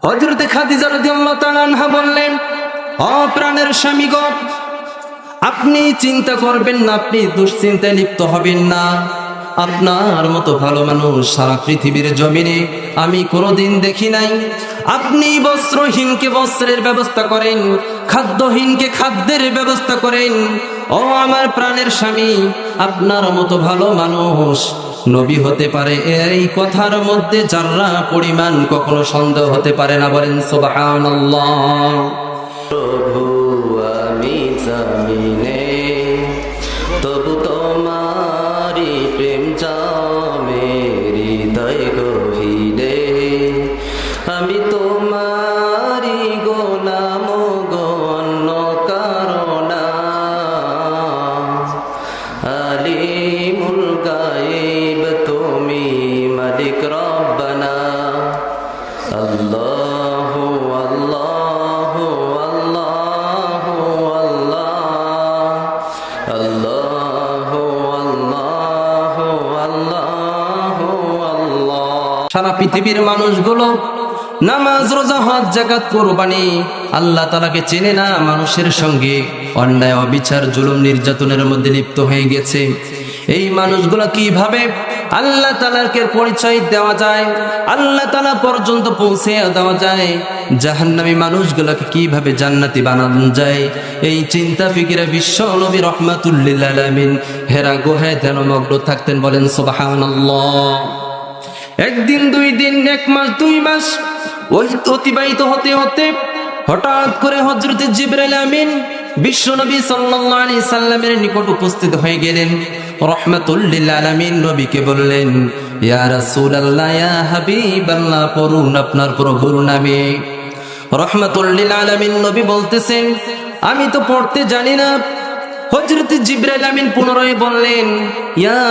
হযরতে খাদিজা রাদিয়াল্লাহু তাআলা আনহা বললেন, ও প্রাণের স্বামী গো, আপনি চিন্তা করবেন না, আপনি দুশ্চিন্তায় লিপ্ত হবেন না। আপনার মতো ভালো মানুষ সারা পৃথিবীর জমিনে আমি কোনোদিন দেখি নাই। আপনি বস্ত্রহীনকে বস্ত্রের ব্যবস্থা করেন, খাদ্যহীনকে খাদ্যের ব্যবস্থা করেন। ও আমার প্রাণের স্বামী, আপনার মতো ভালো মানুষ নবী হতে পারে, এই কথার মধ্যে যারা পরিমাণ কখনো সন্দেহ হতে পারে না। বলেন সুবহানাল্লাহ। প্রভু আমি জামিনে তবু তোমারি প্রেম জামে হৃদয় গহীরে, আমি তোমারি গোলাম গো অন্য কারণা, আলিমুল গায়েব তুমি মালিক রব্বানা। আল্লাহু আল্লাহু আল্লাহু আল্লাহ, আল্লাহু আল্লাহু আল্লাহু আল্লাহ। সারা পৃথিবীর মানুষগুলো নামাজ, রোজা, হজ, যাকাত, কুরবানি আল্লাহ তাআলাকে চেনে না, মানুষের সঙ্গে অন্যায়, অবিচার, জুলুম, নির্যাতনের মধ্যে লিপ্ত হয়ে গেছে। এই মানুষগুলো কিভাবে আল্লাহ তাআলাকে পরিচয় দেওয়া যায়, আল্লাহ তাআলা পর্যন্ত পৌঁছে দেওয়া যায়, জাহান্নামী মানুষগুলোকে কিভাবে জান্নাতি বানানো যায়, এই চিন্তা ফিকিরে বিশ্ব নবী রাহমাতুল লিল আলামিন হেরা গুহায় ধ্যানমগ্ন থাকতেন। বলেন সুবহানাল্লাহ। একদিন, 2 দিন, 1 মাস, 2 মাস অতিবাহিত হতে হতে হঠাৎ করে হযরতে জিবরাইল আমিন বিশ্বনবী সাল্লাল্লাহু আলাইহি সাল্লামের নিকট উপস্থিত হয়ে গেলেন। রাহমাতুল লিল আলামিন নবীকে বললেন, ইয়া রাসূলুল্লাহ, ইয়া হাবিবাল্লাহ, পড়ুন আপনার প্রভুর নামে। রাহমাতুল লিল আলামিন নবী বলতেছেন, আমি তো পড়তে জানি না। হযরতে জিবরাইল আমিন পুনরায় বললেন, ইয়া